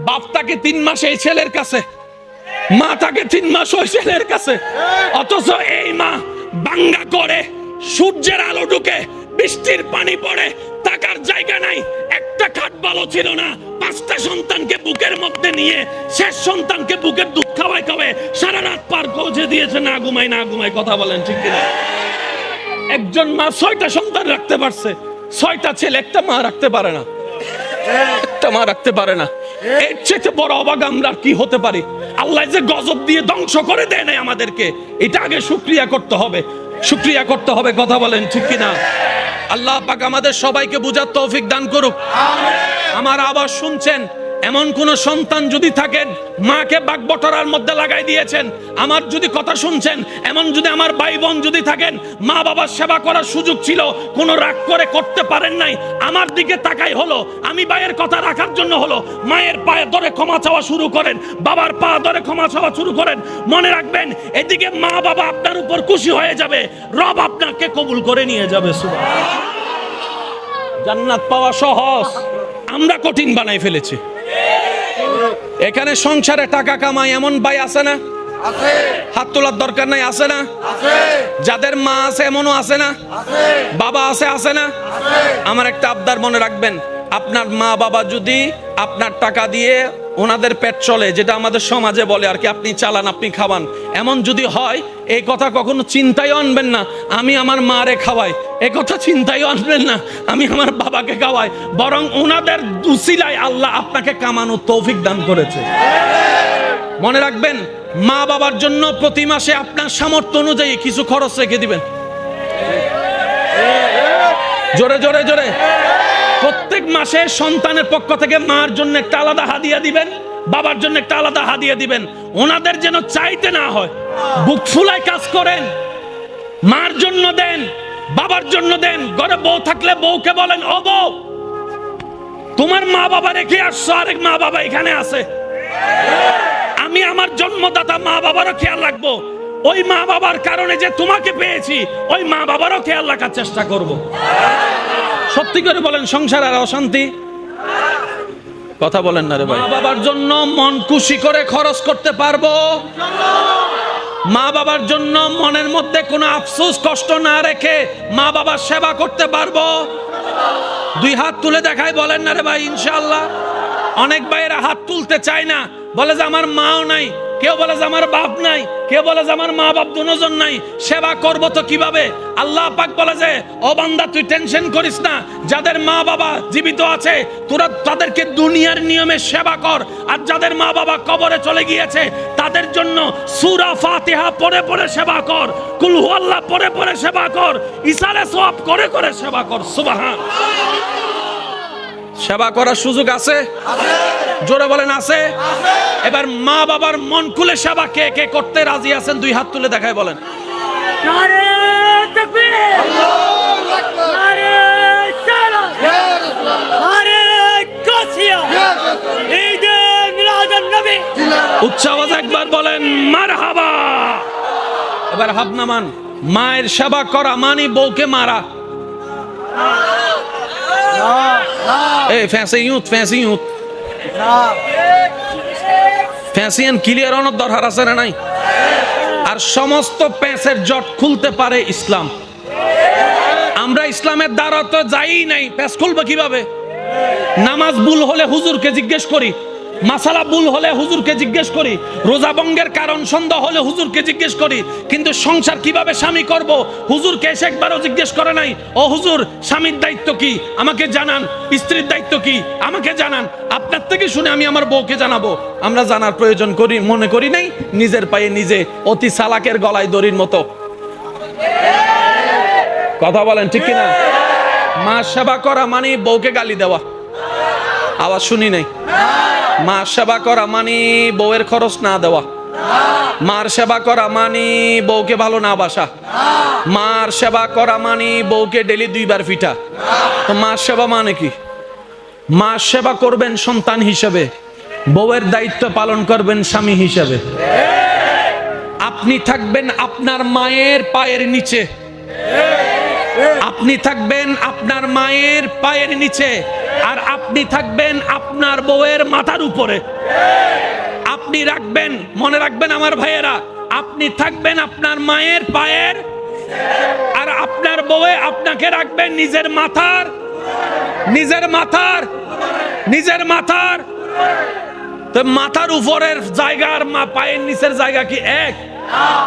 বাপ থাকে 3 মাস এই ছেলের কাছে, মা থাকে 3 মাস ওই ছেলের কাছে, অথচ এই মা বাঙ্গা করে সূর্যের আলো ঢুকে বৃষ্টির পানি পড়ে থাকার জায়গা নাই, একটা খাট ভালো ছিল না, 5টা সন্তানকে বুকের মধ্যে নিয়ে শেষ সন্তানকে বুকের দুধ খাওয়াই খাওয়াই সারা রাত পার করে দিয়েছে, না ঘুমায় না ঘুমায়। কথা বলেন ঠিক কিনা? একজন মা 6টা সন্তান রাখতে পারছে, 6টা ছেলে একটা মা রাখতে পারে না, একটা মা রাখতে পারে না। এর চেয়ে বড় অবাক আমরা কি হতে পারি? আল্লাহ যে গজব দিয়ে ধ্বংস করে দেয় নাই আমাদেরকে, এটা আগে শুকরিয়া করতে হবে, শুকরিয়া করতে হবে। কথা বলেন ঠিক কিনা? আল্লাহ পাক আমাদের সবাইকে বুঝার তৌফিক দান করুক। আমার আওয়াজ শুনছেন? এমন কোন সন্তান যদি থাকেন মাকে বাগবটরার মধ্যে লাগাই দিয়েছেন, আমার যদি কথা শুনছেন, এমন যদি আমার ভাই বোন যদি থাকেন মা বাবার সেবা করার সুযোগ ছিল, কোনো রাগ করে করতে পারেন নাই, আমার দিকে তাকাই হলো, আমি ভাইয়ের কথা রাখার জন্য হলো, মায়ের পায়ে ধরে ক্ষমা চাওয়া শুরু করেন, বাবার পা ধরে ক্ষমা চাওয়া শুরু করেন। মনে রাখবেন, এদিকে মা বাবা আপনার উপর খুশি হয়ে যাবে, রব আপনাকে কবুল করে নিয়ে যাবে। সুবহানাল্লাহ। জান্নাত পাওয়া সহজ, আমরা কঠিন বানাই ফেলেছি। এখানে সংসারে টাকা কামাই এমন ভাই আছে না? আছে। হাত তোলার দরকার নাই, আছে না? আছে। যাদের মা আছে এমনও আছে না? আছে। বাবা আছে, আছে না? আছে। আমার একটা আবদার মনে রাখবেন, আপনার মা বাবা যদি আপনার টাকা দিয়ে ওনাদের পেট চলে, যেটা আমাদের সমাজে বলে আর কি, আপনি চালান আপনি খাওয়ান, এমন যদি হয় এই কথা কখনো চিন্তায় আনবেন না আমি আমার মারে খাওয়াই, এই কথা চিন্তায় আনবেন না আমি আমার বাবাকে খাওয়াই, বরং ওনাদের উসিলায় আল্লাহ আপনাকে কামানোর তৌফিক দান করেছে। মনে রাখবেন, মা বাবার জন্য প্রতি মাসে আপনার সামর্থ্য অনুযায়ী কিছু খরচ রেখে দিবেন। জোরে জোরে জোরে। প্রত্যেক মাসে সন্তানের পক্ষ থেকে মার জন্য একটা আলাদা হাদিয়া দিবেন, বাবার জন্য একটা আলাদা হাদিয়া দিবেন, ওনাদের যেন চাইতে না হয়। বুক ফুলায় কাজ করেন, মার জন্য দেন, বাবার জন্য দেন। ঘরে বউ থাকলে বউকে বলেন, ও বউ, তোমার মা বাবা রেখে আসছো, আরেক মা বাবা এখানে আছে, আমি আমার জন্মদাতা মা বাবারও খেয়াল রাখবো, ওই মা বাবার কারণে যে তোমাকে পেয়েছি ওই মা বাবারও খেয়াল রাখার চেষ্টা করব। সত্যি করে বলেন, সংসার আর অশান্তি? কথা বলেন না রে ভাই। মা বাবার জন্য মন খুশি করে খরচ করতে পারবো, মা বাবার জন্য মনের মধ্যে কোনো আফসোস কষ্ট না রেখে মা বাবার সেবা করতে পারবো। 2 হাত তুলে দেখাই বলেন না রে ভাই ইনশাআল্লাহ। অনেক ভাইয়েরা হাত তুলতে চায় না, বলে যে আমার মাও নাই, কেউ বলে যে আমার বাপ নাই, কেউ বলে যে আমার মা বাপ দুজন নাই, সেবা করব তো কিভাবে? আল্লাহ পাক বলে যে, ও বান্দা তুই টেনশন করিস না, যাদের মা বাবা জীবিত আছে তোরা তাদেরকে দুনিয়ার নিয়মে সেবা কর, আর যাদের মা বাবা কবরে চলে গিয়েছে তাদের জন্য সূরা ফাতিহা পড়ে পড়ে সেবা কর, কুল হুয়াল্লাহ পড়ে পড়ে সেবা কর, ইসালে সওয়াব করে করে সেবা কর। সুবহানাল্লাহ। সেবা করার সুযোগ আছে? জোরে বলেন আছে? এবার মা বাবার মন খুলে সেবা কে কে করতে রাজি আছেন 2 হাত তুলে দেখায় বলেন। নারে তাকবীর, আল্লাহু আকবার, নারে সালাত, ইয়া রাসূলুল্লাহ, নারে কাসিয়া, ইয়া রাসূলুল্লাহ, ঈদে মিলাদুন নবী। উচ্চ আওয়াজে একবার বলেন মারহাবা। এবার হাত নামান। মায়ের সেবা করা মানে বউকে মারা। এই ফ্যাসি ইউথ ফ্যাসিয়ান ক্লিয়ার অনেক দরকার আছে না নাই? আর সমস্ত প্যাঁচের জট খুলতে পারে ইসলাম। আমরা ইসলামের দ্বারা তো যাই নাই, প্যাঁচ খুলবো কিভাবে? নামাজ ভুল হলে হুজুরকে জিজ্ঞেস করি, মাসালা ভুল হলে হুজুরকে জিজ্ঞেস করি, রোজা ভঙ্গের কারণ সন্দেহ হলে হুজুরকে জিজ্ঞেস করি, কিন্তু সংসার কিভাবে স্বামী করব হুজুরকে এসে একবারও জিজ্ঞেস করে নাই। ও হুজুর, স্বামীর দায়িত্ব কি আমাকে জানান, স্ত্রীর দায়িত্ব কি আমাকে জানান, আপনার থেকে শুনে আমি আমার বউকে জানাবো। আমরা জানার প্রয়োজন করি মনে করি নাই, নিজের পায়ে নিজে অতি চালাকের গলায় দড়ির মতো। কথা বলেন ঠিক কিনা? মা সেবা করা মানে বউকে গালি দেওয়া। আওয়াজ শুনি নাই। মা সেবা করা মানে বউয়ের খরচ না দেওয়া। মার সেবা করা মানে বউকে ভালো না বাসা। মার সেবা করা মানে বউকে ডেলি 2 বার পিটা। তো মার সেবা মানে কি? মার সেবা করবেন সন্তান হিসেবে, বউয়ের দায়িত্ব পালন করবেন স্বামী হিসেবে। আপনি থাকবেন আপনার মায়ের পায়ের নিচে, আপনি থাকবেন আপনার মায়ের পায়ের নিচে, আর আপনি থাকবেন আপনার বউয়ের মাথার উপরে। আপনি রাখবেন, মনে রাখবেন আমার ভাইয়েরা, আপনি থাকবেন আপনার মায়ের পায়ের, আর আপনার বউয়ে আপনাকে রাখবেন নিজের মাথার, নিজের মাথার, নিজের মাথার। তো মাথার উপরের জায়গা আর মা পায়ের নিচের জায়গা কি এক?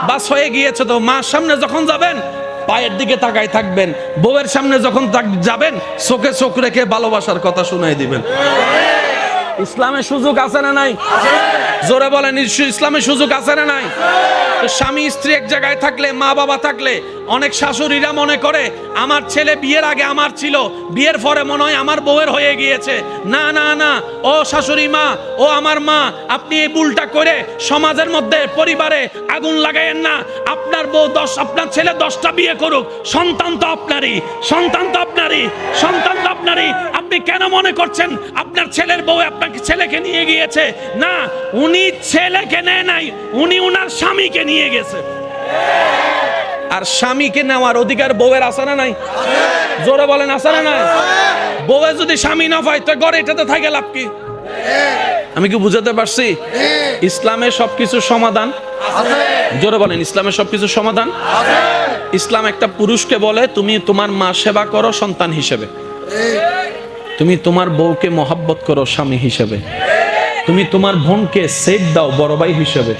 বাস হয়ে গিয়েছে তো। মার সামনে যখন যাবেন পায়ের দিকে তাকাই থাকবেন, বউয়ের সামনে যখন যাবেন চোখে চোখ রেখে ভালোবাসার কথা শুনাই দিবেন। ইসলামের সুযোগ আছে না নাই? জোরে বলেন, ইসলামের সুযোগ আছে না নাই? তো স্বামী স্ত্রী এক জায়গায় থাকলে, মা বাবা থাকলে, অনেক শাশুড়িরা মনে করে আমার ছেলে বিয়ের আগে আমার ছিল, বিয়ের পরে মনে হয় আমার বউয়ের হয়ে গিয়েছে। না না না, ও শাশুড়ি মা, ও আমার মা, আপনি এই ভুলটা করে সমাজের মধ্যে, পরিবারে আগুন লাগাইয়েন না। আপনার বউ আপনার ছেলে 10টা বিয়ে করুক, সন্তান তো আপনারই, সন্তান তো আপনারই, সন্তান তো আপনারই। আপনি কেন মনে করছেন আপনার ছেলের বউ আপনাকে ছেলেকে নিয়ে গিয়েছে? না, উনি ছেলেকে নেয় নাই, উনি উনার স্বামীকে নিয়ে গেছে। আর স্বামীকে নেওয়ার অধিকার বউয়ের আছে না নাই? জোরে বলেন, আছে না নাই? বউয়ে যদি স্বামী না পায় তো ঘরে এটাতে থাকে লাভ কি? আমি কি বুঝাতে পারছি? ইসলামের সবকিছু সমাধান। জোরে বলেন, ইসলামের সবকিছু সমাধান। ইসলাম একটা পুরুষকে বলে তুমি তোমার মা সেবা করো সন্তান হিসেবে, তুমি তোমার বউকে মহব্বত করো স্বামী হিসেবে, তুমি তোমার বোনকে সেট দাও বড় ভাই হিসেবে।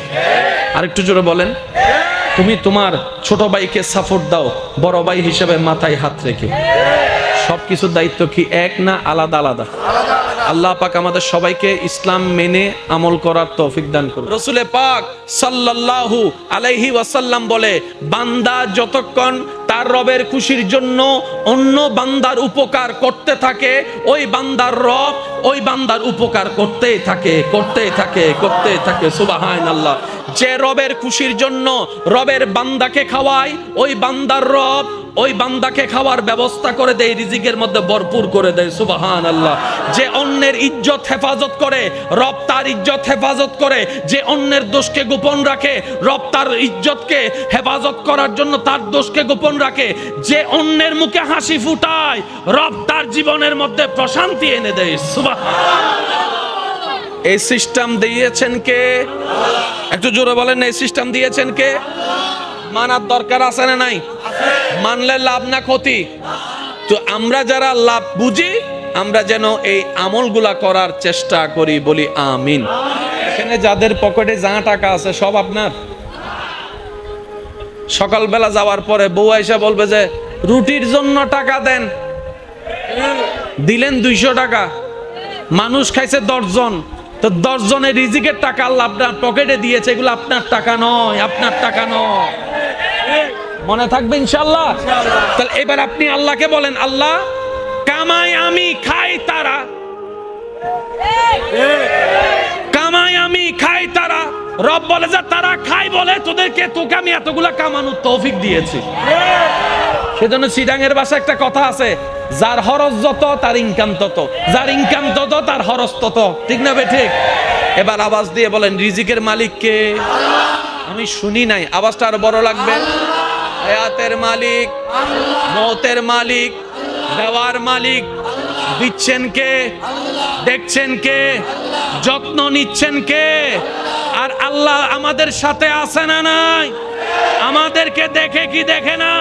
আরেকটু জোরে বলেন, তুমি তোমার ছোট ভাইকে সাপোর্ট দাও বড় ভাই হিসেবে, মাথায় হাত রেখে। সবকিছুর দায়িত্ব কি এক না আলাদা আলাদা? আল্লাহ পাক আমাদের সবাইকে ইসলাম মেনে আমল করার তৌফিক দান করুন। রাসূলে পাক সাল্লাল্লাহু আলাইহি ওয়াসাল্লাম বলে, বান্দা যতক্ষণ তার রবের খুশির জন্য অন্য বান্দার উপকার করতে থাকে, ওই বান্দার রব ওই বান্দার উপকার করতেই থাকে, করতেই থাকে, করতেই থাকে। সুবহানাল্লাহ। যে রবের খুশির জন্য রবের বান্দাকে খাওয়ায়, ওই বান্দার রব ওই বান্দাকে খাওয়ার ব্যবস্থা করে দেয়, রিজিকের মধ্যে ভরপুর করে দেয়। সুবহানাল্লাহ। যে অন্যের ইজ্জত হেফাজত করে, রব তার ইজ্জত হেফাজত করে। যে অন্যের দোষকে গোপন রাখে, রব তার ইজ্জতকে হেফাজত করার জন্য তার দোষকে গোপন রাখে। যে অন্যের মুখে হাসি ফুটায়, রব তার জীবনের মধ্যে প্রশান্তি এনে দেয়। সুবহানাল্লাহ। এই সিস্টেম দিয়েছেন কে? একটু জোরে বলেন, এই সিস্টেম দিয়েছেন কে? মানার দরকার আছে না নাই? মানলে লাভ না ক্ষতি? তো আমরা যারা লাভ বুঝি, আমরা যেন এই আমলগুলা করার চেষ্টা করি, বলি আমিন। এখানে যাদের পকেটে যা টাকা আছে সব আপনার। সকালবেলা যাওয়ার পরে বউ আইসা বলবে যে রুটির জন্য টাকা দেন, দিলেন 200 টাকা, মানুষ খাইছে 10 জন, তো 10 জনের রিজিকের টাকা আল্লাহ আপনার পকেটে দিয়েছে, এগুলো আপনার টাকা নয়, আপনার টাকা নয়। মনে থাকবে ইনশাআল্লাহ। তাহলে এবার আপনি আল্লাহকে বলেন, আল্লাহ কামাই আমি খাই তারা, কামাই আমি খাই তারা। রব বলে যে তারা খাই বলে তোদেরকে, তোকে আমি এতগুলা কামানোর তৌফিক দিয়েছি। সেজন্য চিটাঙের ভাষায় একটা কথা আছে, যার খরচ যত তার ইনকাম তত, যার ইনকাম তত তার খরচ তত। ঠিক না বে ঠিক? এবার আওয়াজ দিয়ে বলেন, রিজিকের মালিক কে? আমি শুনি নাই, আওয়াজটা আরো বড় লাগবে। হায়াতের মালিক, মওতের মালিক, দেওয়ার মালিক। দিচ্ছেন কে? দেখছেন কে? যত্ন নিচ্ছেন কে? আর আল্লাহ আমাদের সাথে আছে না নাই? আমাদেরকে দেখে কি দেখে না?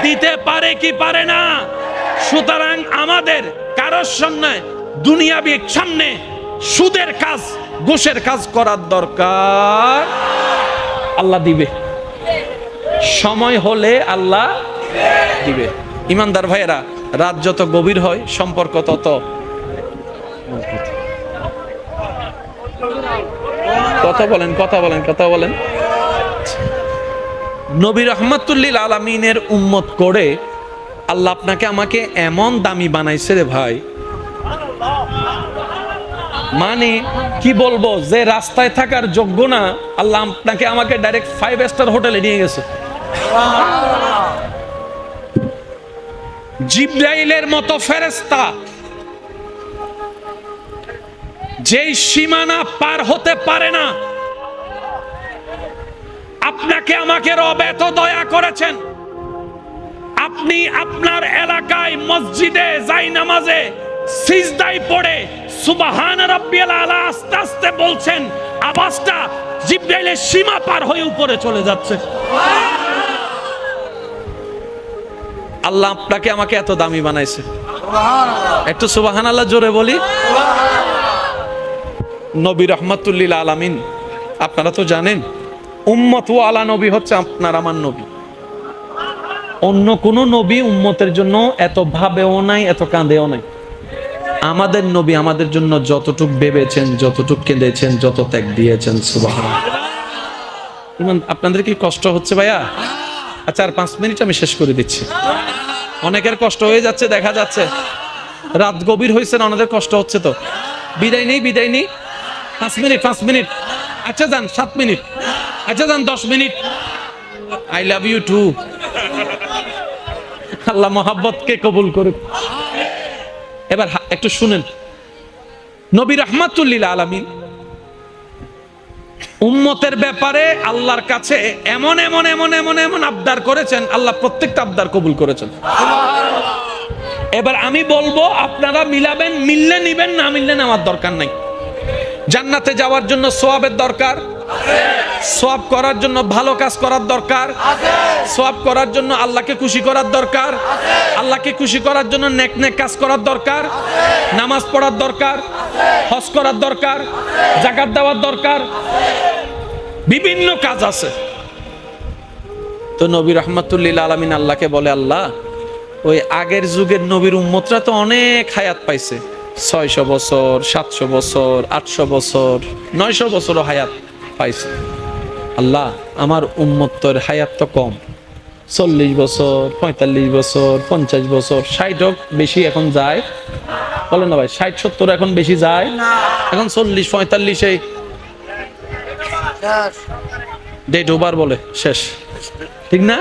দিতে পারে কি পারে না? সুতরাং আমাদের কারোর সামনে দুনিয়াবি সামনে সুদের কাজ, ঘুষের কাজ করার দরকার। আল্লাহ দিবে, সময় হলে আল্লাহ দিবে। ইমানদার ভাইয়েরা, রাত যত গভীর হয় সম্পর্ক তত। কথা বলেন, কথা বলেন, কথা বলেন। নবী রাহমাতুল্লিল আলামিনের উম্মত করে আল্লাহ আপনাকে আমাকে এমন দামি বানাইছে রে ভাই, মানে কি বলবো, যে রাস্তায় থাকার যোগ্য না, আল্লাহ আপনাকে আমাকে ডাইরেক্ট 5 স্টার হোটেলে নিয়ে গেছে। জিবরাইলের মতো ফেরেশতা যেই সীমানা পার হতে পারে না, আপনাকে আমাকে রব এত দয়া করেছেন, আপনি আপনার এলাকায় মসজিদে যাই নামাজে সিজদায় পড়ে সুবহান রাব্বিয়াল আলা আস্তে আস্তে বলছেন, আওয়াজটা জিবরাইলের সীমা পার হয়ে উপরে চলে যাচ্ছে। আল্লাহ আপনাকে আমাকে এত দামি বানাইছে, একটু সুবহানাল্লাহ জোরে বলি। নবী রাহমাতুল লিল আলামিন, আপনারা তো জানেন উম্মত ওয়ালা নবী হচ্ছে আপনার আমার নবী। অন্য কোন নবী উম্মতের জন্য এত ভাবেও নাই, এত কাঁদেও নাই। আমাদের নবী আমাদের জন্য যতটুক ভেবেছেন, যতটুক কেঁদেছেন, যত ত্যাগ দিয়েছেন, সুবহানাল্লাহ। আপনাদের কি কষ্ট হচ্ছে ভাইয়া? আচ্ছা, আর 5 মিনিট আমি শেষ করে দিচ্ছি। অনেকের কষ্ট হয়ে যাচ্ছে, দেখা যাচ্ছে রাত গভীর হয়েছে না, অনেকের কষ্ট হচ্ছে। তো বিদায় নেই, বিদায় নেই। 5 মিনিট, 5 মিনিট। আচ্ছা যান 7 মিনিট। আচ্ছা যান 10 মিনিট। I love you too. আল্লাহ মোহাব্বতকে কবুল করুক। এবার একটু শুনেন, নবী রাহমাতুল লিল আলামিন উম্মতের ব্যাপারে আল্লাহর কাছে এমন এমন এমন এমন এমন আবদার করেছেন, আল্লাহ প্রত্যেকটা আবদার কবুল করেছেন। এবার আমি বলবো, আপনারা মিলাবেন, মিললে নিবেন, না মিললে নেওয়ার দরকার নাই। জান্নাতে যাওয়ার জন্য সওয়াবের দরকার, সওয়াব করার জন্য ভালো কাজ করার দরকার, সওয়াব করার জন্য আল্লাহকে খুশি করার দরকার, আল্লাহকে খুশি করার জন্য নেক নেক কাজ করার দরকার, নামাজ পড়ার দরকার, হজ করার দরকার, যাকাত দেওয়ার দরকার, বিভিন্ন কাজ আছে। তো নবী রাহমাতুল লিল আলামিন আল্লাহকে বলে, আল্লাহ ওই আগের যুগের নবীর উম্মতরা তো অনেক হায়াত পাইছে, 600 বছর, 700 বছর, 800 বছর, 900 বছরও হায়াত পাইছে। আল্লাহ আমার উম্মতের হায়াত তো কম, 40 বছর, 45 বছর, 50 বছর, 60 হোক বেশি এখন যায়, বলেন না ভাই? 60-70 এখন বেশি যায়, এখন 40-45 এই ডেট ওভার বলে শেষ, ঠিক না?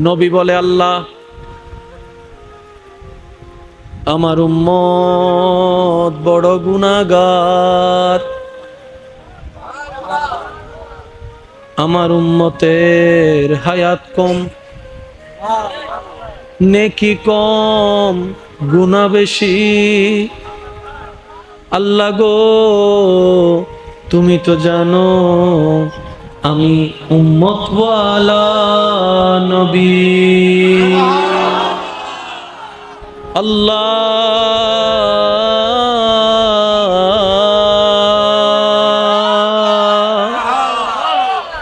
নবী বলে, আল্লাহ আমার উম্মত বড় গুনাহগার, আমার উম্মতের হায়াত কম, নেকি কম, গুনাহ বেশি। আল্লাহ গো তুমি তো জানো আমি উম্মতওয়ালা নবী। আল্লাহ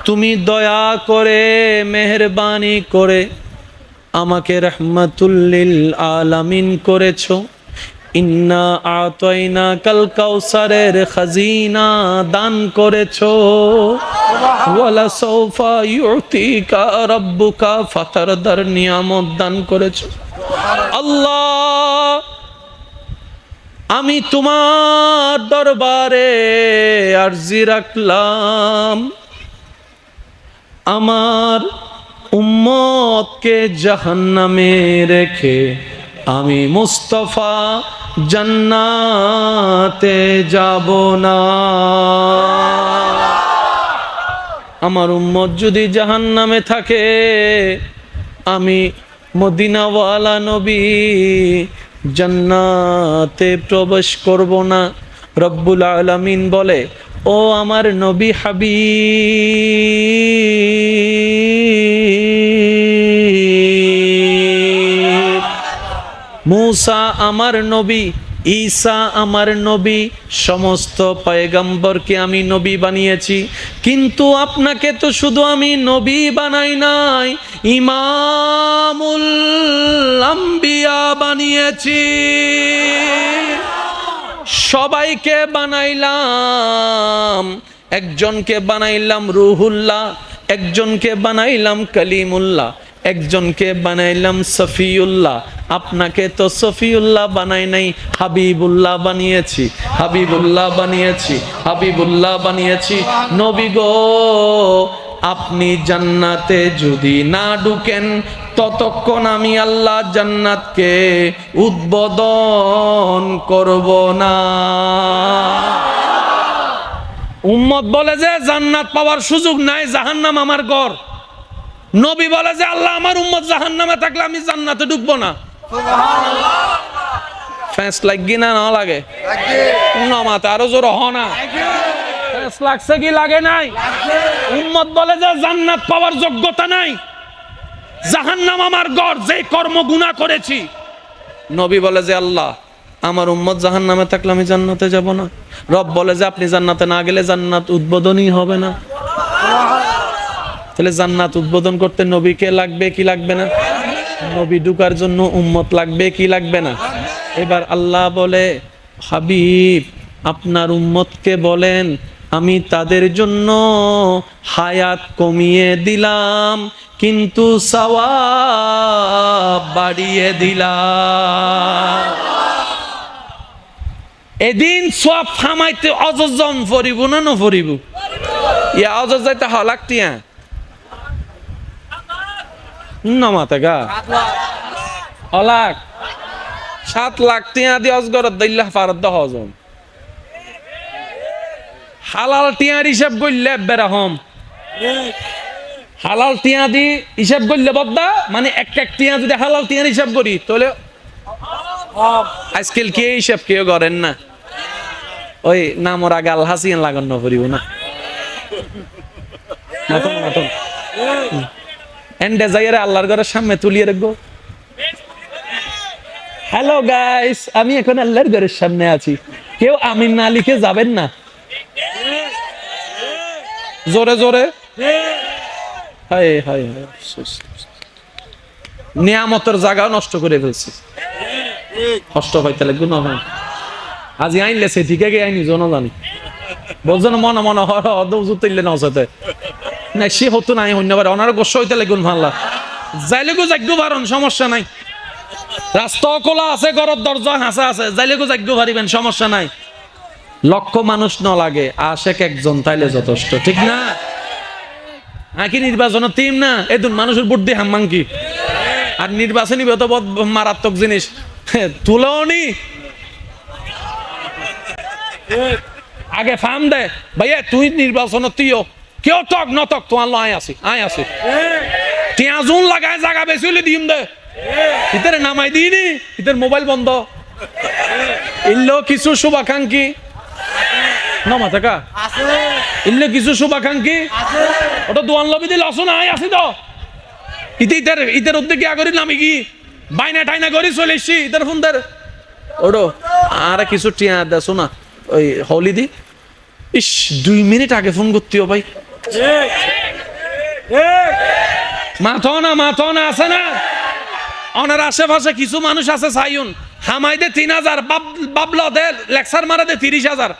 তুমি দয়া করে মেহেরবানি করে আমাকে রাহমাতুল লিল আলামিন করেছো। ইন্না আতাইনা কাল কাউসারের খাজিনা দান করেছো, ওয়ালা সাউফা ইউতিকা রাব্বুকা ফাতারদার নিয়ামত দান করেছো। আল্লাহ আমি তোমার দরবারে আরজি রাখলাম, আমার উম্মতকে জাহান্নামে রেখে আমি মুস্তাফা জান্নাতে যাব না। আমার উম্মত যদি জাহান্নামে থাকে, আমি মদিনাওয়ালা নবী জান্নাতে প্রবেশ করব না। রব্বুল আলামিন বলে, ও আমার নবী হাবিব, মূসা আমার নবী, ঈসা আমার নবী, সমস্ত পয়গম্বরকে আমি নবী বানিয়েছি, কিন্তু আপনাকে তো শুধু আমি নবী বানাই নাই, ইমামুল আম্বিয়া বানিয়েছি। সবাইকে বানাইলাম, একজনকে বানাইলাম রুহুল্লাহ, একজনকে বানাইলাম কালিমুল্লাহ, একজনকে বানাইলাম সফিউল্লাহ। আপনাকে তো সফিউল্লাহ বানাই নাই, হাবিবুল্লাহ বানিয়েছি, হাবিবুল্লাহ বানিয়েছি, হাবিবুল্লাহ বানিয়েছি। নবী গো আপনি জান্নাতে যদি না ঢুকেন, ততক্ষণ আমি আল্লাহ জান্নাতকে উদ্বোধন করব না। উম্মত বলে যে জান্নাত পাওয়ার সুযোগ নাই, জাহান্নাম আমার ঘর। নবী বলে যে আল্লাহ আমার উম্মত জাহান্নামে থাকলে আমি জান্নাতে ঢুকবো না। ফ্যাঁস লাগি না না লাগে? নামাতে আরো জোর হ না। ফ্যাঁস লাগছে কি লাগে নাই? উম্মত বলে যে জান্নাত পাওয়ার যোগ্যতা নাই, জাহান্নাম আমার ঘর, যে কর্ম গুনাহ করেছি। নবী বলে যে আল্লাহ আমার উম্মত জাহান্নামে থাকলে আমি জান্নাতে যাব না। রব বলে যে আপনি জান্নাতে না গেলে জান্নাত উদ্বোধনই হবে না। তাহলে জান্নাত উদ্বোধন করতে নবীকে লাগবে কি লাগবে না? নবী ঢুকার জন্য উম্মত লাগবে কি লাগবে না? এবার আল্লাহ বলে হাবিব আপনার উম্মতকে বলেন আমি তাদের জন্য হায়াত কমিয়ে দিলাম কিন্তু সওয়াব বাড়িয়ে দিলাম। এদিন সওয়াব ফামাইতে অজজন ফরিব না ন ফরিব? ইয়া অজজ যাইতে হলাকটিয়া নামাতে গা হলাক 7 লাখ টিয়া দি অজগরত দিল্লাহ ফারদ দহজন হালাল টিয়ার হিসাব করলে বেরহম। হালাল টিয়া দি হিসাব করলে বদ্দা মানে এক টিয়া যদি হালাল টিয়ার হিসাব করি তাহলে আজকাল কে হিসাব কেউ করেন না। ওই নামর আগে আল্লাহ হাসিয়ান লাগান না করিব না মতন মতন এন্ডে যাইরে আল্লাহর ঘরের সামনে তুলিয়ে রাখবো। হ্যালো গাইস আমি এখন আল্লাহর ঘরের সামনে আছি, কেউ আমিন না লিখে যাবেন না। জোরে জোরে হায় হায় হায় নিয়ামতের জায়গা নষ্ট করে ফেলছে। কষ্ট পাইতে লাগবে না আজি আইনলে সে ঠিক আগে আইনি জন জানি বলছেন মনে মনে হইলে নসাতে না সে হতো নাই হইনবার ওনার গোস্ব হইতে লাগুন ভাল্লা যাইলেগো যাগ্য পারন সমস্যা নাই। রাস্তা খোলা আছে, ঘরের দরজা হাসা আছে, যাইলেগো যাগ্য পারিবেন সমস্যা নাই। লক্ষ মানুষ ন লাগে আশেক একজন তাইলে যথেষ্ট, ঠিক না? আকি নির্বাচনের টিম না এদুন মানুষের বুদ্ধি হাম্মাং কি আর নির্বাচনী যত মারাত্মক জিনিস তুলেও নি আগে ফার্ম দে ভাইয়া তুই নির্বাচন তুইও কেউ তক ন তক তোমার আয় আসি টিয়া জুন লাগায় জায়গা বেশি হলে দিম দে ইতারে নামাই দিইনি ইতার মোবাইল বন্ধ ইল্লো কিছু শুভাকাঙ্ক্ষী নমা থাকা ইল্লো কিছু শুভাকাঙ্ক্ষী ওটা দোয়ান লবি দিল আসো না আয় আসি তো ইতার উদ্যোগে আগরি নামি কি বাইনা টাইনা করি চলে এসছি ইতার ফোন দের ওডো আর কিছু টিয়া দেছো না ওই হলি দি ইস 2 মিনিট আগে ফোন করতেও ভাই মাথো না আছে না ওনার আশেপাশে কিছু মানুষ আছে সাইউন হামাইদে 3000 বাবলা দে লেকচার মারা দে 30,000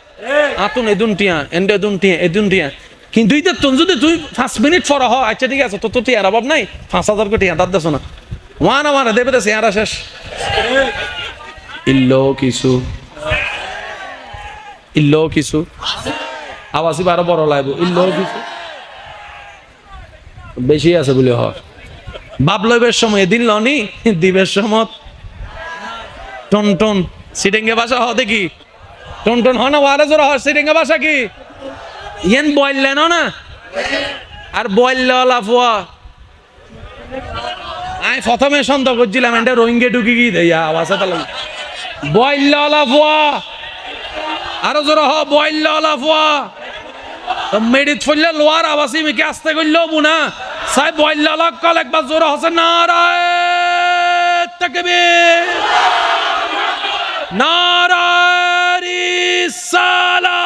আতুন এদুন টিয়া এদুন টিয়া কিন্তু ইতে তুন যদি তুই 5 মিনিট পর হ আচ্ছা ঠিক আছে তো টিয়ার অভাব নাই 5000 কোটি টিয়া দাদ দেছো না ওয়ানা মারা দেবে দে সিয়ারা শেষ ইল্লো কিছু আওয়াজই বারো বড় লাগবে ইল্লো কিছু বেশি আছে বলে হয় বাপ লইবের সময় এদিন লনি দিবের সময় টন টন সিটেঙ্গে ভাষা হ দেখি টন টন হয় না ওয়ারে জোর হয় সিটেঙ্গে ভাষা কি ইয়েন বললে না আর বললে লাফুয়া আমি প্রথমে সন্দেহ করছিলাম এটা রোহিঙ্গে ঢুকি কি দেয়া আওয়াজ বললে লাফুয়া আরো জোর হ বললে লাফুয়া মেডিত ফললে লোয়ার আওয়াজই মেকে আসতে করলো বুনা সাই বললে লাগ কল একবার জোর হসে নারায়ে তাকবীর নারায়ে রিসালাত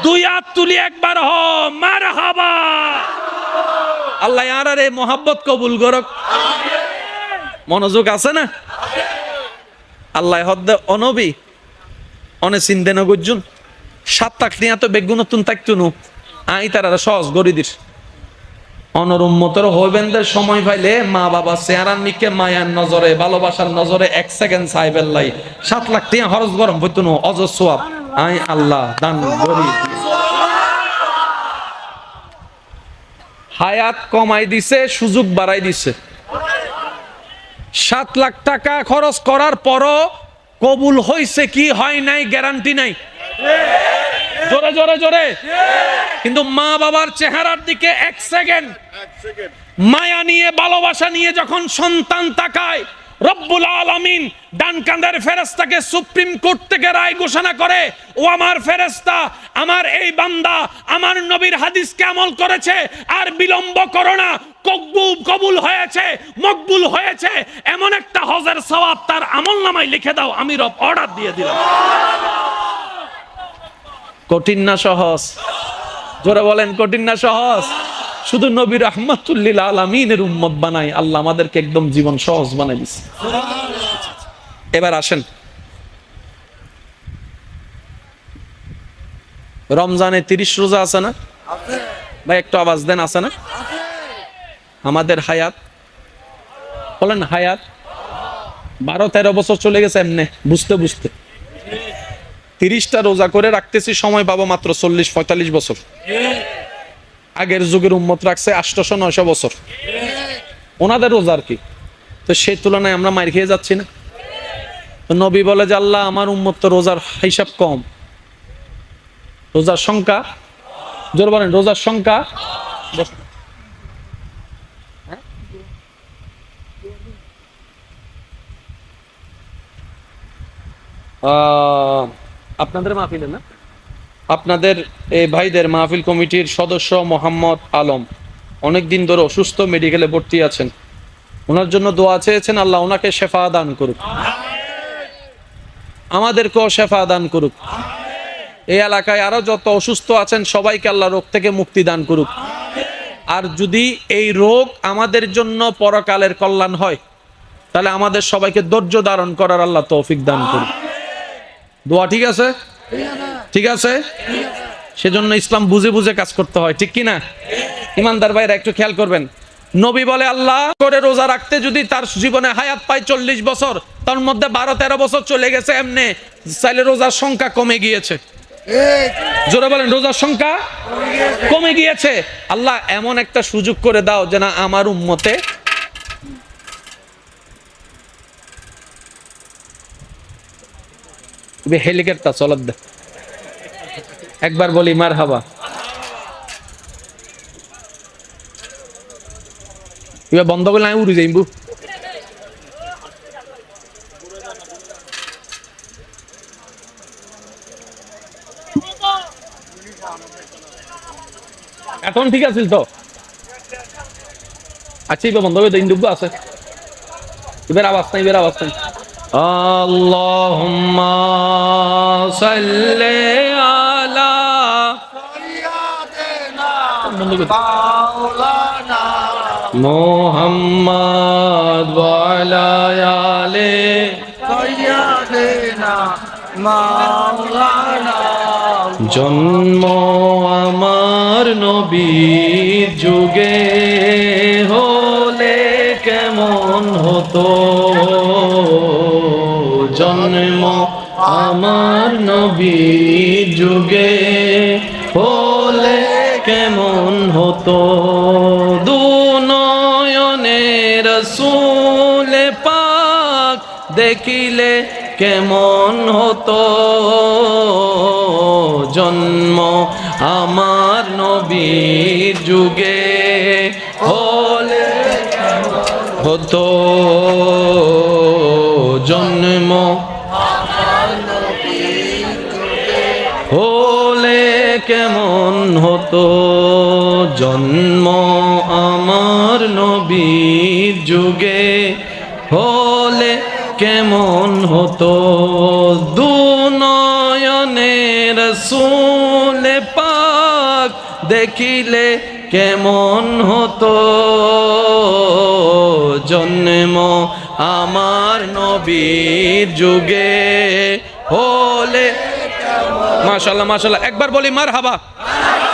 দুই হাত তুলি একবার হ মারহাবা আল্লাহ আরে মোহাব্বত কবুল করক মনোযোগ আছে না আল্লাহ হদ্দে অনবী অনে চিন্তে ন গুজুন 7 লাখ নিয়ে তো বেগুন তুন তাকতুনু আই তারা সহজ গরি দিস অনরুম্মতর হইবেনদের সময় পাইলে মা বাবা চেহারার নিকে মায়ার নজরে ভালোবাসার নজরে 1 সেকেন্ড সাইবেল লাই 7 লাখ টিয়া খরচ গরম হইতুনু অজর সওয়াব আই আল্লাহ দান গরি হায়াত কমাই দিছে সুযোগ বাড়াই দিছে 7 লাখ টাকা খরচ করার পরও কবুল হইছে কি হয় নাই গ্যারান্টি নাই জোরে জোরে জোরে কিন্তু মা বাবার চেহারার দিকে 1 সেকেন্ড মায়া নিয়ে ভালোবাসা নিয়ে যখন সন্তান তাকায়, রব্বুল আলামিন ডান কাঁধের ফেরেশতাকে সুপ্রিম কোর্ট থেকে রায় ঘোষণা করে, ও আমার ফেরেশতা, আমার এই বান্দা আমার নবীর হাদিসকে আমল করেছে, আর বিলম্ব করো না, কবুল হয়েছে, মকবুল হয়েছে, এমন একটা হজের সওয়াব তার আমলনামায় লিখে দাও, আমি রব অর্ডার দিয়ে দিলাম। কঠিন না সহজ? জোরে বলেন, কঠিন না সহজ? শুধু নবী রাহমাতুল লিল আলামিনের উম্মত বানাই আল্লাহ আমাদেরকে একদম জীবন সহজ বানাই দিছে। এবার আসেন, রমজানে 30 রোজা আছে না ভাই? একটু আওয়াজ দেন, আছে না? আমাদের হায়াত, বলেন হায়াত 12-13 বছর চলে গেছে এমনে বুঝতে বুঝতে। 30টা রোজা করে রাখতেছি, সময় পাবো মাত্র 40-45 বছর। আগের যুগের উম্মত রাখছে 800-900 বছর, ওনাদের রোজার কি? তো সেই তুলনায় আমরা মার খেয়ে যাচ্ছি না? তো নবী বলে যে আল্লাহ আমার উম্মত তো রোজার হিসাব কম, রোজার সংখ্যা, জোর বলেন রোজার সংখ্যা। আপনাদের মাহফিলে না, আপনাদের এই ভাইদের মাহফিল কমিটির সদস্য মোহাম্মদ আলম অনেকদিন ধরে অসুস্থ, মেডিকেলে ভর্তি আছেন। ওনার জন্য দোয়া চেয়েছেন, আল্লাহ ওনাকে শেফা দান করুক, আমাদেরকেও শেফা দান করুক। এই এলাকায় আরো যত অসুস্থ আছেন সবাইকে আল্লাহ রোগ থেকে মুক্তি দান করুক। আর যদি এই রোগ আমাদের জন্য পরকালের কল্যাণ হয়, তাহলে আমাদের সবাইকে ধৈর্য ধারণ করার আল্লাহ তৌফিক দান করুক। দোয়া ঠিক আছে? ঠিক আছে। সেজন্য ইসলাম বুঝে বুঝে কাজ করতে হয়, ঠিক কি না? ইমানদার ভাইরা একটু খেয়াল করবেন, নবী বলে আল্লাহ করে রোজা রাখতে যদি তার জীবনে হায়াত পায় 40 বছর, তার মধ্যে 12-13 বছর চলে গেছে এমনে, চাইলে রোজার সংখ্যা কমে গিয়েছে। জোরে বলেন, রোজার সংখ্যা কমে গিয়েছে। আল্লাহ এমন একটা সুযোগ করে দাও যে না আমার উম্মতে হেলিকপ্টার চলত দে, একবার বলি মারহাবা। এবার বন্ধ করলে আমি উড়ে যাইবো। এখন ঠিক আছে তো? আচ্ছা এবার বন্ধ করে দিন, ডুববো আছে, এবার আওয়াজ নাই, এবার আওয়াজ নাই। আল্লাহুম্মা সাল্লি আলা মাওলানা মুহাম্মদ ওয়া আলা আলি সাইয়্যিদিনা মাওলানা। জন্ম আমার নবীর যুগে হলে কেমন হতো, জন্ম আমার নবীর যুগে হলে কেমন হতো, দুনয়নে রাসূল পাক দেখিলে কেমন হতো, জন্ম আমার নবীর যুগে হলে হতো, জন্ম হলে কেমন হতো, জন্ম আমার নবীর যুগে হলে কেমন হতো, দুনয়নে রাসূল পাক দেখিলে কেমন হতো, জন্ম আমার নবীর যুগে হলে। মাশাআল্লাহ মাশাআল্লাহ, একবার বলি মারহাবা।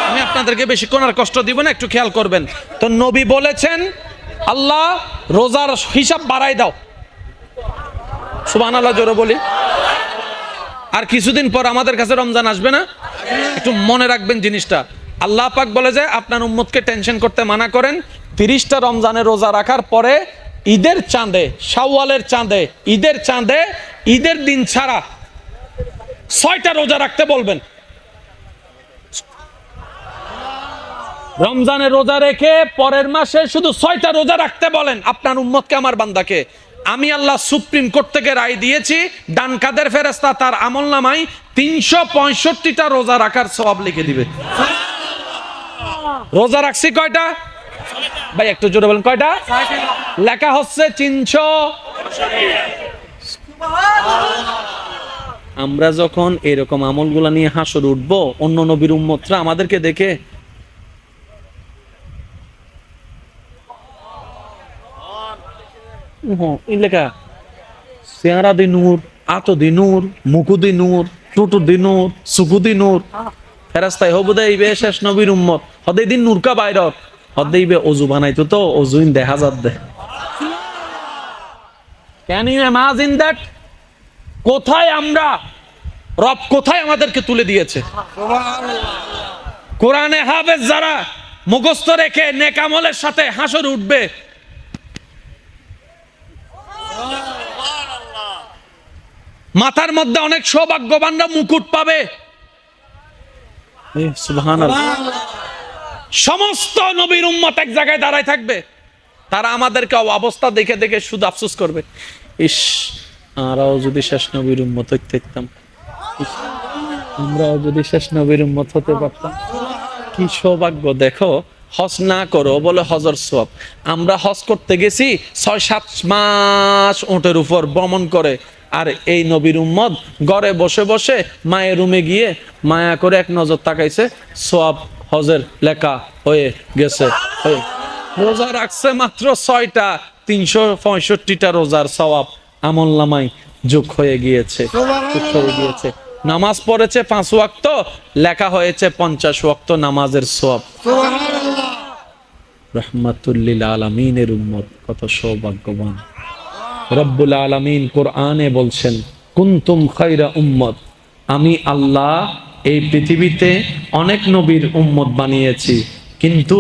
আমি আপনাদেরকে বেশিক্ষণ আর কষ্ট দিব না, একটু খেয়াল করবেন। তো নবী বলেছেন আল্লাহ রোজার হিসাব বাড়াই দাও, সুবহানাল্লাহ জোরে বলি। আর কিছুদিন পর আমাদের কাছে রমজান আসবে না? একটু মনে রাখবেন জিনিসটা। আল্লাহ পাক বলে যে আপনার উম্মতকে টেনশন করতে মানা করেন, 30টা রমজানের রোজা রাখার পরে ঈদের চাঁদে, শাওয়ালের চাঁদে, ঈদের চাঁদে, ঈদের দিন ছাড়া 6টা রোজা রাখতে বলবেন। রমজানে রোজা রেখে পরের মাসে শুধু 6টা রোজা রাখতে বলেন আপনার উম্মতকে, আমার বান্দাকে। আমি আল্লাহ সুপ্রিম কোর্ট থেকে রায় দিয়েছি, ডান কাদের ফেরেশতা তার আমলনামায় 365টা রোজা রাখার সওয়াব লিখে দিবে। রোজা রাখছি কয়টা ভাই, একটু জোরে বলেন কয়টা? লেখা হচ্ছে 300। আমরা যখন এরকম আমলগুলা নিয়ে হাসর উঠবো, অন্য নবীর উম্মতরা আমাদেরকে দেখে লেখা চেহারা দি নূর, আত দি নূর, মুকু দি নূর, টুটু দি নূর, সুকু দি নূর। ফেরেশতায় হবুদে ইবে শেষ নবীর উম্মত হদে দিন নূর কা বাইরত হদে ইবে ওযু বানাইতো, তো ওযুইন দেখা যাত দে। Can you imagine that? কোথায় আমরা, রব কোথায় আমাদেরকে তুলে দিয়েছে। কোরআনে হাফেজ যারা মুখস্থ রেখে নেক আমলের সাথে হাসর উঠবে, মাথার মধ্যে অনেক সৌভাগ্যবানরা মুকুট পাবে। সুবহানাল্লাহ। সমস্ত নবীর উম্মত এক জায়গায় দাঁড়ায় থাকবে, তারা আমাদেরকে অবস্থা দেখে দেখে শুধু আফসোস করবে, ইস আমরাও যদি শেষ নবীর উম্মত হইতে পারতাম, আমরাও যদি শেষ নবীর উম্মত হতে পারতাম। কি সৌভাগ্য। দেখো, হজ না করো বলে হজর সওয়াব। আমরা হজ করতে গেছি 6-7 মাস উটের উপর ভ্রমণ করে, আর এই নবীর উম্মত ঘরে বসে বসে মায়ের রুমে গিয়ে মায়া করে এক নজর তাকাইছে, সওয়াব হজের লেখা হয়ে গেছে। রোজা রাখছে মাত্র 6টা, 365টা রোজার সওয়াব আমলনামায় যোগ হয়ে গিয়েছে, যোগ হয়ে গিয়েছে। নামাজ পড়েছে 5 ওয়াক্ত, লেখা হয়েছে 50 ওয়াক্ত নামাজের সওয়াব। রাহমাতুল লিল আলামিনের উম্মত কত সৌভাগ্যবান। রব্বুল আলামিন কোরআনে বলছেন, কুনতুম খায়রা উম্মত, আমি আল্লাহ এই পৃথিবীতে অনেক নবীর উম্মত বানিয়েছি, কিন্তু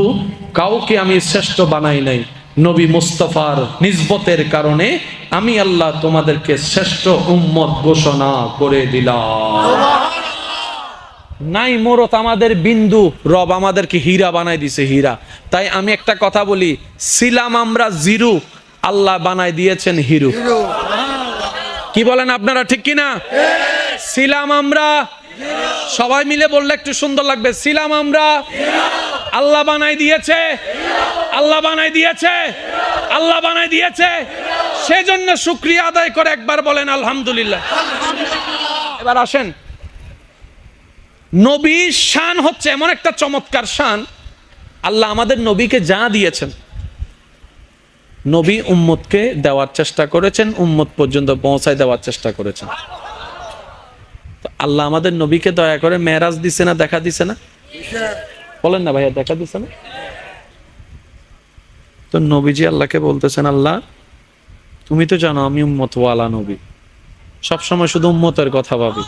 কাউকে আমি শ্রেষ্ঠ বানাই নাই। নবী মুস্তাফার নিসবতের কারণে আমি আল্লাহ তোমাদেরকে শ্রেষ্ঠ উম্মত ঘোষণা করে দিলাম। নাই মোরত আমাদের বিন্দু, রব আমাদেরকে হীরা বানাই দিছে, হীরা। তাই আমি একটা কথা বলি, ছিলাম আমরা জিরো, আল্লাহ বানাই দিয়েছেন হিরো। কি বলেন আপনারা, ঠিক কিনা? ছিলাম আমরা, সবাই মিলে বললে একটু সুন্দর লাগবে, ছিলাম আমরা, আল্লাহ বানাই দিয়েছে, আল্লাহ বানাই দিয়েছে, আল্লাহ বানাই দিয়েছে। সেজন্য শুকরিয়া আদায় করে একবার বলেন আলহামদুলিল্লাহ। এবার আসেন, নবীর শান হচ্ছে এমন একটা চমৎকার শান, আল্লাহ আমাদের নবীকে যা দিয়েছেন, নবী উম্মতকে দেওয়ার চেষ্টা করেছেন, উম্মত পর্যন্ত পৌঁছায় দেওয়ার চেষ্টা করেছেন। আল্লাহ আমাদের নবীকে দয়া করে মেরাজ দিছে না, দেখা দিছে না? বলেন না ভাইয়া, দেখা দিছে না? তো নবীজি আল্লাহকে বলতেছেন, আল্লাহ তুমি তো জানো আমি উম্মত ওয়ালা নবী, সবসময় শুধু উম্মতের কথা ভাবি।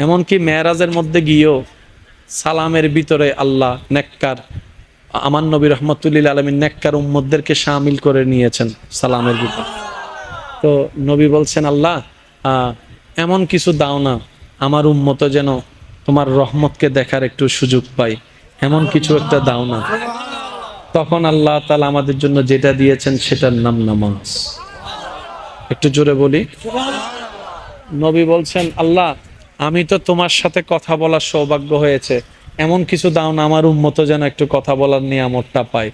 এমনকি মেরাজের মধ্যে গিয়েও সালামের ভিতরে আল্লাহ নেককার, আমার নবী রহমতুল্লিল আলামিন নেককার উম্মতদেরকে শামিল করে নিয়েছেন সালামের ভিতরে। তো নবী বলছেন, আল্লাহ এমন কিছু দাও না আমার উম্মত যেন তোমার রহমতকে দেখার একটু সুযোগ পাই, এমন কিছু একটা দাও না। তখন আল্লাহ তাআলা আমাদের জন্য যেটা দিয়েছেন সেটার নাম নামাজ। একটু জোরে বলি। নবী বলছেন, আল্লাহ আমি তো তোমার সাথে কথা বলার সৌভাগ্য হয়েছে, এমন কিছু দাও না আমার উম্মত যেন একটু কথা বলার নিয়ামতটা পায়।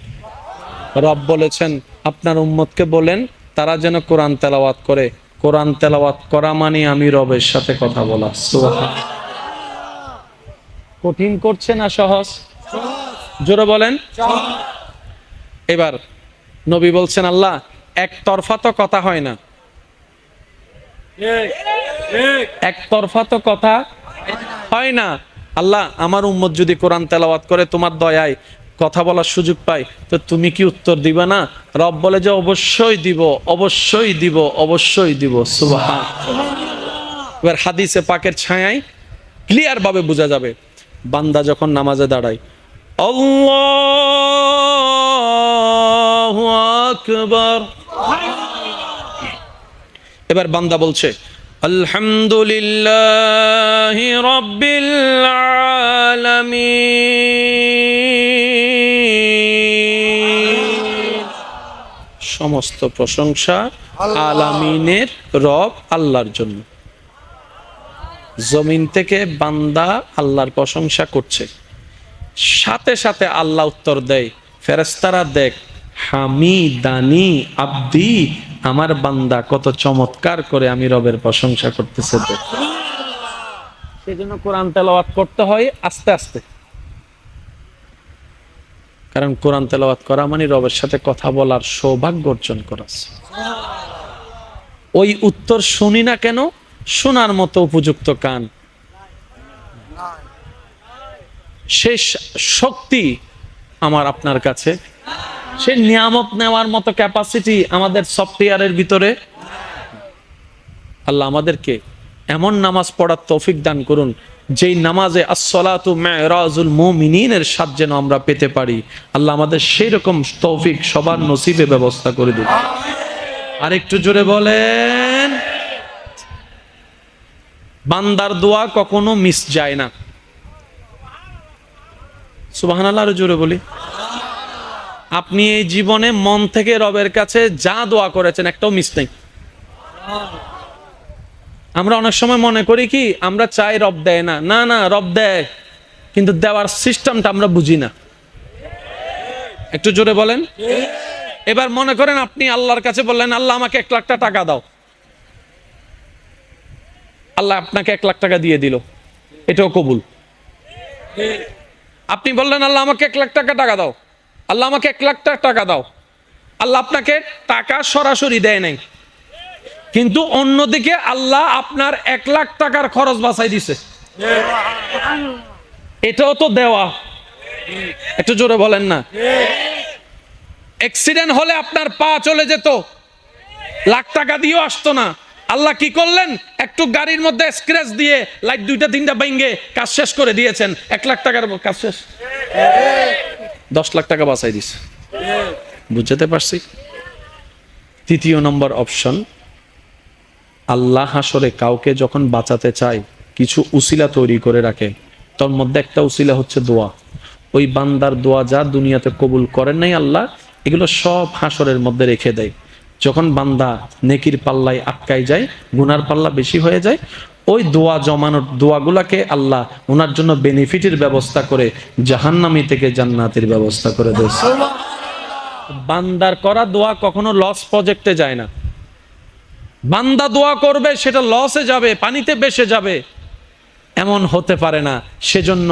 রব বলেছেন, আপনার উম্মতকে বলেন তারা যেন কোরআন তেলাওয়াত করে। কোরআন তেলাওয়াত করা মানে আমি রবের সাথে কথা বলা। সুবহানাল্লাহ। কঠিন করছে না সহজ? জোরে বলেন। এবার নবী বলছেন, আল্লাহ একতরফা তো কথা হয় না, একতরফা তো কথা হয় না। আল্লাহ আমার উম্মত যদি কোরআন তেলাওয়াত করে তোমার দয়ায় কথা বলার সুযোগ পাই, তো তুমি কি উত্তর দিবা না? রব বলে যে অবশ্যই দিব, অবশ্যই দিব, অবশ্যই দিব। সুবহানাল্লাহ। এবার হাদিসে পাকের ছায়ায় ক্লিয়ার ভাবে বোঝা যাবে, বান্দা যখন নামাজে দাঁড়ায়, আল্লাহু আকবার, এবার বান্দা বলছে আলহামদুলিল্লাহি রাব্বিল আলামিন। সমস্ত প্রশংসা আলামিনের রব আল্লাহর জন্য। জমিন থেকে বান্দা আল্লাহর প্রশংসা করছে, সাথে সাথে আল্লাহ উত্তর দেয়, ফেরেশতারা দেখ, হামিদানি আব্দি, আমার বান্দা কত চমৎকার করে আমি রবের প্রশংসা করতেছে। সেজন্য কোরআন তেলাওয়াত করতে হয় আস্তে আস্তে, কারণ কোরআন তেলাওয়াত করা মানে রবের সাথে কথা বলার সৌভাগ্য অর্জন করা। ওই উত্তর শুনি না কেন? শোনার মতো উপযুক্ত কান, শেষ শক্তি আমার আপনার কাছে, সে নিয়ামত নেওয়ার মতো ক্যাপাসিটি আমাদের সফটওয়্যারের ভিতরে। আল্লাহ আমাদেরকে এমন নামাজ পড়ার তৌফিক দান করুন, যেই নামাজে আসসালাতু মিরাজুল মুমিনিনের স্বাদ যেন আমরা পেতে পারি। আল্লাহ আমাদের সেই রকম তৌফিক সবার নসিবে ব্যবস্থা করে দিন। আর একটু জোরে বলেন। বান্দার দোয়া কখনো মিস যায় না। সুবহানাল্লাহ, আরো জোরে বলি। আপনি এই জীবনে মন থেকে রবের কাছে যা দোয়া করেছেন একটাও মিস নেই। আমরা অনেক সময় মনে করি কি আমরা চাই রব দেয় না, না না রব দেয়, কিন্তু দেওয়ার সিস্টেমটা আমরা বুঝি না। একটু জোরে বলেন। এবার মনে করেন আপনি আল্লাহর কাছে বললেন, আল্লাহ আমাকে 1 লাখ টাকা দাও, আল্লাহ আপনাকে 1 লাখ টাকা দিয়ে দিল, এটাও কবুল। আপনি বললেন আল্লাহ আমাকে 1 লাখ টাকা দাও, আল্লাহ আমাকে 1 লাখ টাকা দাও, আল্লাহ আপনাকে টাকা সরাসরি দেয় নাই, কিন্তু অন্যদিকে আল্লাহ আপনার 1 লাখ টাকার খরচ বাঁচাই দিছে, এটাও তো দেওয়া। একটু জোরে বলেন না। অ্যাক্সিডেন্ট হলে আপনার পা চলে যেত, লাখ টাকা দিয়েও আসতো না, আল্লাহ কি করলেন? একটু গাড়ির মধ্যে স্ক্র্যাচ দিয়ে লাইট 2টা 3টা ভেঙে কাজ শেষ করে দিয়েছেন, 1 লাখ টাকার কাজ শেষ, 10 লাখ টাকা বাঁচাই দিছে। বুঝতে পারছি? তৃতীয় নম্বর অপশন, আল্লাহ হাসরে কাউকে যখন বাঁচাতে চায় কিছু উসিলা তৈরি করে রাখে, তার মধ্যে একটা উসিলা হচ্ছে দোয়া। ওই বান্দার দোয়া যা দুনিয়াতে কবুল করেন নাই আল্লাহ, এগুলো সব হাসরের মধ্যে রেখে দেয়। যখন বান্দা নেকির পাল্লায় আটকাই যায়, গুনার পাল্লা বেশি হয়ে যায়, ওই দোয়া জমানোর দোয়াগুলাকে আল্লাহ ওনার জন্য বেনিফিটের ব্যবস্থা করে জাহান্নামী থেকে জান্নাতের ব্যবস্থা করে দেয়। বান্দার করা দোয়া কখনো লস প্রজেক্টে যায় না। বান্দা দোয়া করবে সেটা লসে যাবে, পানিতে ভেসে যাবে, এমন হতে পারে না। সেজন্য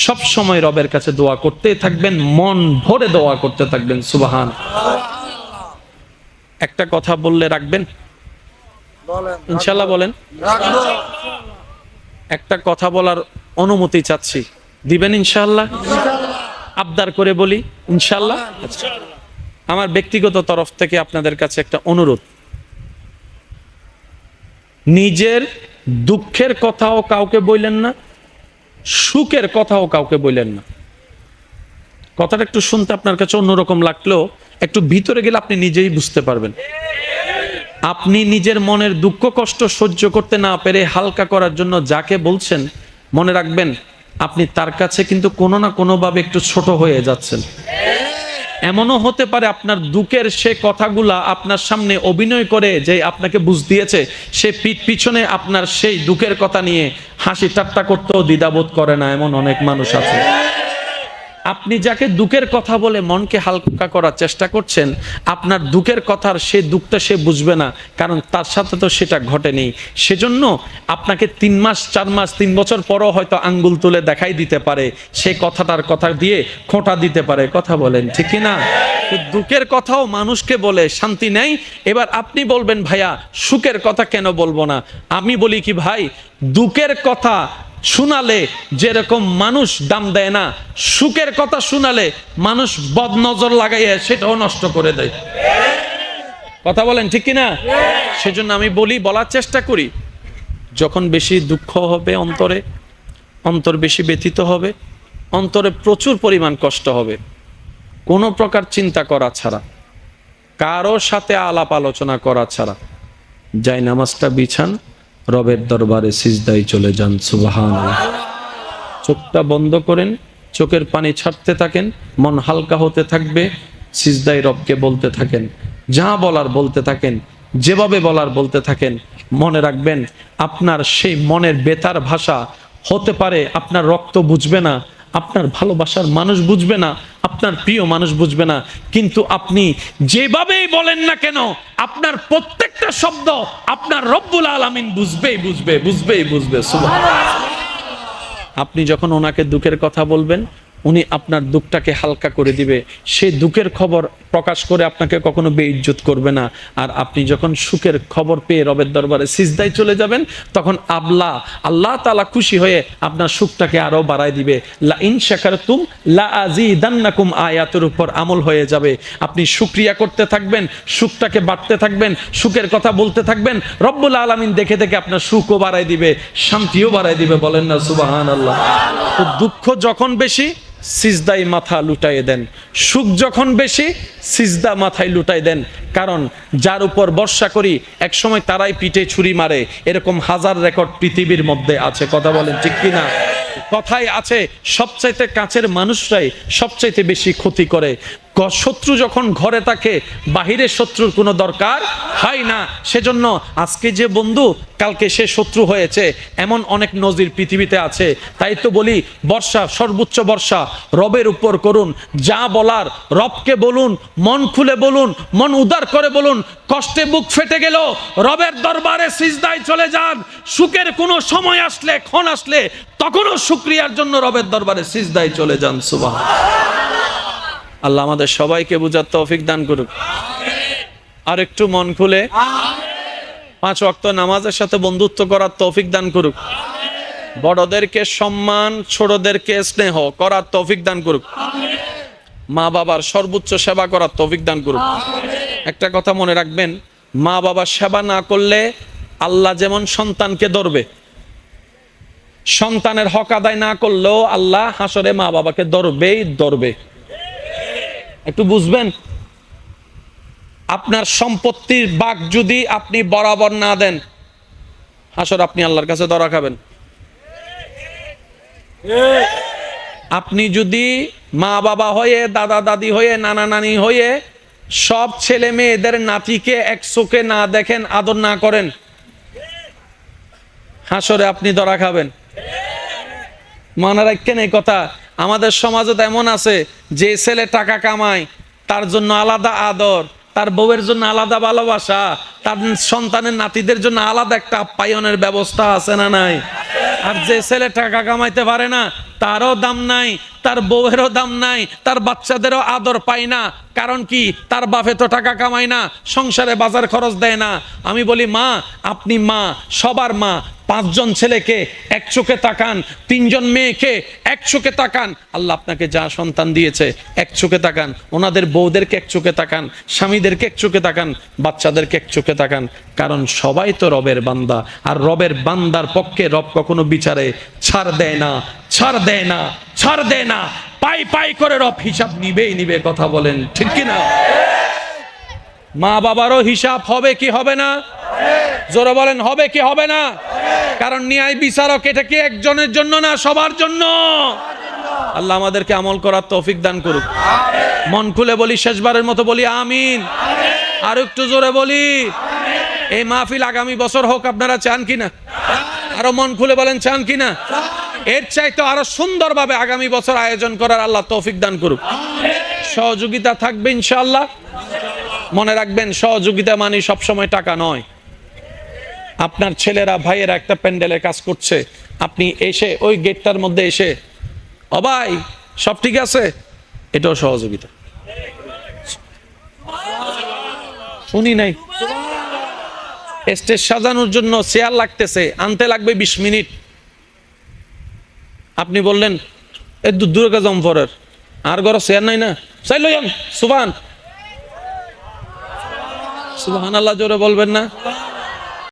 সব সময় রবের কাছে দোয়া করতে থাকবেন, মন ভরে দোয়া করতে থাকবেন। সুবহান। একটা কথা বললে রাখবেন ইনশাআল্লাহ? বলেন। একটা কথা বলার অনুমতি চাচ্ছি, দিবেন ইনশাআল্লাহ? আবদার করে বলি ইনশাআল্লাহ। আমার ব্যক্তিগত তরফ থেকে আপনাদের কাছে একটা অনুরোধ, নিজের দুঃখের কথাও কাউকে বললেন না, সুখের কথাও কাউকে বললেন না। কথাটা একটু শুনতে আপনার কাছে অন্যরকম লাগলেও একটু ভিতরে গেলে আপনি নিজেই বুঝতে পারবেন। আপনি নিজের মনের দুঃখ কষ্ট সহ্য করতে না পেরে হালকা করার জন্য যাকে বলছেন, মনে রাখবেন আপনি তার কাছে কিন্তু কোনো না কোনোভাবে একটু ছোট হয়ে যাচ্ছেন। এমনও হতে পারে আপনার দুঃখের সে কথাগুলা আপনার সামনে অভিনয় করে যে আপনাকে বুঝ দিয়েছে, সে পিছনে আপনার সেই দুঃখের কথা নিয়ে হাসি ঠাট্টা করতেও দ্বিধাবোধ করে না, এমন অনেক মানুষ আছে। আপনি যাকে দুঃখের কথা বলে মনকে হালকা করার চেষ্টা করছেন, আপনার দুঃখের কথার সে দুঃখটা সে বুঝবে না, কারণ তার সাথে তো সেটা ঘটেনি। সেজন্য আপনাকে 3 মাস 4 মাস 3 বছর পরও হয়তো আঙ্গুল তুলে দেখাই দিতে পারে, সে কথাটার কথা দিয়ে খোঁটা দিতে পারে। কথা বলেন ঠিক কি না? দুঃখের কথাও মানুষকে বলে শান্তি নেই। এবার আপনি বলবেন ভাইয়া সুখের কথা কেন বলবো না? আমি বলি কি ভাই, দুঃখের কথা শোনালে যেরকম মানুষ দাম দেয় না, সুখের কথা শোনালে মানুষ বদনজর লাগাইয়া সেটাও নষ্ট করে দেয়। কথা বলেন ঠিক কিনা? সেজন্য আমি বলার চেষ্টা করি, যখন বেশি দুঃখ হবে অন্তর বেশি ব্যথিত হবে, অন্তরে প্রচুর পরিমাণ কষ্ট হবে, কোনো প্রকার চিন্তা করা ছাড়া, কারো সাথে আলাপ আলোচনা করা ছাড়া যাই নামাজটা বিছান, রবের দরবারে সিজদায় চলে যান। সুবহানাল্লাহ। চোখটা বন্ধ করেন, চোখের পানি ছাড়তে থাকেন, মন হালকা হতে থাকবে, সিজদায় রবকে বলতে থাকেন, যা বলার বলতে থাকেন, যেভাবে বলার বলতে থাকেন। মনে রাখবেন, আপনার সেই মনের বেতার ভাষা হতে পারে আপনার রক্ত বুঝবে না, আপনার ভালোবাসার মানুষ বুঝবে না, আপনার প্রিয় মানুষ বুঝবে না, কিন্তু আপনি যেভাবেই বলেন না কেন, আপনার প্রত্যেকটা শব্দ আপনার রব্বুল আলামিন বুঝবে। সুবহানাল্লাহ। আপনি যখন ওনাকে দুঃখের কথা বলবেন, উনি আপনার দুঃখটাকে হালকা করে দিবে, সেই দুঃখের খবর প্রকাশ করে আপনাকে কখনো বেইজ্জত করবে না। আর আপনি যখন সুখের খবর পেয়ে রবের দরবারে সিজদায় চলে যাবেন, তখন আল্লাহ তাআলা খুশি হয়ে আপনার সুখটাকে আরো বাড়ায় দিবে। লা ইন শাকারতুম লা আযীদান্নাকুম আয়াতের উপর আমল হয়ে যাবে। আপনি শুকরিয়া করতে থাকবেন, সুখটাকে বাড়তে থাকবেন, সুখের কথা বলতে থাকবেন, রব্বুল আলামিন দেখে দেখে আপনার সুখও বাড়ায় দিবে, শান্তিও বাড়ায় দিবে। বলেন না সুবহানাল্লাহ। তো দুঃখ যখন বেশি, সিজদায় মাথা লুটাই দেন। সুখ যখন বেশি, সিজদা মাথায় লুটাই দেন। কারণ যার উপর ভরসা করি এক সময় তারাই পিঠে ছুরি মারে, এরকম হাজার রেকর্ড পৃথিবীর মধ্যে আছে। কথা বলেন ঠিক কিনা? কথাই আছে, সবচাইতে কাছের মানুষরাই সবচাইতে বেশি ক্ষতি করে। শত্রু যখন ঘরে থাকে, বাহিরের শত্রুর কোনো দরকার হয় না। সেজন্য আজকে যে বন্ধু, কালকে সে শত্রু হয়েছে, এমন অনেক নজির পৃথিবীতে আছে। তাই তো বলি, বর্ষা, সর্বোচ্চ বর্ষা রবের উপর করুন। যা বলার রবকে বলুন, মন খুলে বলুন, মন উদার করে বলুন। কষ্টে বুক ফেটে গেল, রবের দরবারে সিজদায় চলে যান। সুখের কোনো সময় আসলে, ক্ষণ আসলে, তখনও শুকরিয়ার জন্য রবের দরবারে সিজদায় চলে যান। সুবহানাল্লাহ। আল্লাহ আমাদের সবাইকে বুঝার তৌফিক দান করুক। আর একটু মন খুলে 5 ওয়াক্ত নামাজের সাথে বন্ধুত্ব করার তৌফিক দান করুক। বড়দেরকে সম্মান, ছোটদেরকে স্নেহ করার তৌফিক দান করুক। মা বাবার সর্বোচ্চ সেবা করার তৌফিক দান করুক। একটা কথা মনে রাখবেন, মা বাবার সেবা না করলে আল্লাহ যেমন সন্তানকে ধরবে, সন্তানের হক আদায় না করলেও আল্লাহ হাসরে মা বাবাকে ধরবে। একটু বুঝবেন, আপনার সম্পত্তির ভাগ যদি আপনি বরাবর না দেন, হাসর আপনি আল্লাহর কাছে ধরা খাবেন। আপনি যদি মা বাবা হয়ে, দাদা দাদি হয়ে, নানা নানি হয়ে সব ছেলে মেয়েদের নাতিকে এক চোখে না দেখেন, আদর না করেন, হাসরে আপনি ধরা খাবেন। মনে রাখেন এই কথা। আমাদের সমাজে এমন আছে, যে ছেলে টাকা কামায় তার জন্য আলাদা আদর, তার বউয়ের জন্য আলাদা ভালোবাসা, তার সন্তানের নাতিদের জন্য আলাদা একটা আপ্যায়নের ব্যবস্থা আছে না নাই? আর যে ছেলে টাকা কামাইতে পারে না, তারও দাম নাই, তার বউয়েরও দাম নাই, তার বাচ্চাদেরও আদর পায় না। কারণ কি? তার বাপে তো টাকা কামায় না, সংসারে বাজার খরচ দেয় না। আমি বলি, মা, আপনি মা, সবার মা, 5 জন ছেলেকে এক চোখে তাকান, 3 জন মেয়েকে এক চোখে তাকান। আল্লাহ আপনাকে যা সন্তান দিয়েছে এক চোখে তাকান, ওনাদের বউদেরকে এক চোখে তাকান, স্বামীদেরকে এক চোখে তাকান, বাচ্চাদেরকে এক চোখে তাকান। কারণ সবাই তো রবের বান্দা, আর রবের বান্দার পক্ষে রব কখনো বিচারে ছাড় দেয় না। পাই করে রব হিসাব নিবে। কথা বলেন ঠিক কিনা? মা বাবারও হিসাব হবে কি হবে না? জোরে বলেন, হবে কি হবে না? কারণ ন্যায় বিচারক এটা কি একজনের জন্য না, সবার জন্য। আল্লাহ আমাদেরকে আমল করার তৌফিক দান করুক। মন খুলে বলি, শেষবারের মতো বলি আমিন। আর একটু জোরে বলি। এই মাহফিল আগামী বছর হোক, আপনারা চান কিনা? আরো মন খুলে বলেন, চান কিনা? এর চাইতে আরো সুন্দরভাবে আগামী বছর আয়োজন করার আল্লাহ তৌফিক দান করুক। সহযোগিতা থাকবে ইনশাআল্লাহ। মনে রাখবেন, সহযোগিতা মানে সবসময় টাকা নয়। আপনার ছেলেরা, ভাইয়েরা একটা প্যান্ডেলের কাজ করছে, আপনি এসে ওই গেটটার মধ্যে এসে, ও ভাই সব ঠিক আছে, এটাও সহযোগিতা। শুনি নাই? স্টেজ সাজানোর জন্য চেয়ার লাগতেছে, আনতে লাগবে 20 মিনিট। আপনি বললেন দূরে জমফরের আর ঘর চেয়ার নাই না, চাইল সুবহানাল্লাহ জোরে বলবেন না?